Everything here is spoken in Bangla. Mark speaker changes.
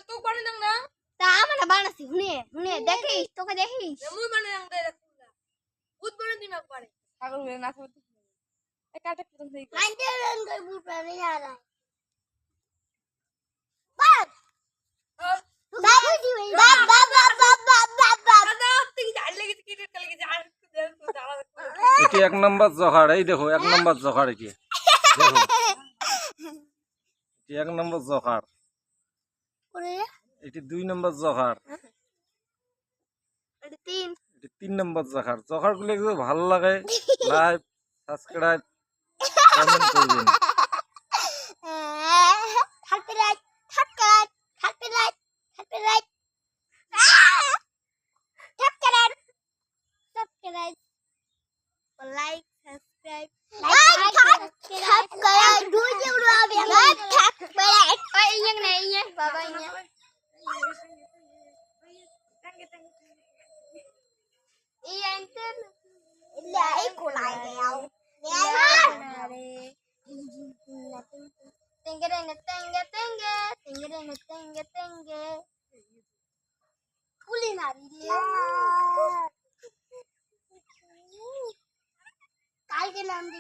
Speaker 1: তো বানি দাম না
Speaker 2: তা আমরা বানাছি হুনে দেখিস তোকে দেখিস
Speaker 1: মুই বানি দাম দে ভূত বানি দিন একবারে পাগল হয়ে না করতে এ কাটা প্রথম থেকে
Speaker 2: মাইন্ডে রন কই ভূত বানি আর বাপ বাবুজি বাপ বাপ বাপ বাপ বাপ বাপ
Speaker 1: দাদা তুই জাল লেগে ক্রিকেট খেলে গেছে আর দেখ তো দাঁড়া
Speaker 3: এটি 1 নম্বর জোখাড় এই দেখো 1 নম্বর জোখাড় এটি দেখো এটি 1 নম্বর জোখাড়
Speaker 2: ওরে
Speaker 3: এটি 2 নম্বর জোখাড়
Speaker 2: এটা তিন
Speaker 3: এটি 3 নম্বর জোখাড় জোখাড়গুলো যদি ভালো লাগে লাইক সাবস্ক্রাইব কমেন্ট করবেন
Speaker 2: হাতে রাখ থাকাত হাতে রাখ সাবস্ক্রাইব লাইক সাবস্ক্রাইব সাবস্ক্রাইব দুই জুড়ো হবে লাইক সাবস্ক্রাইব ওই ইং নাই ইং বাবা ইং Lấy của lại đèo Tenga Culinary Cái naam di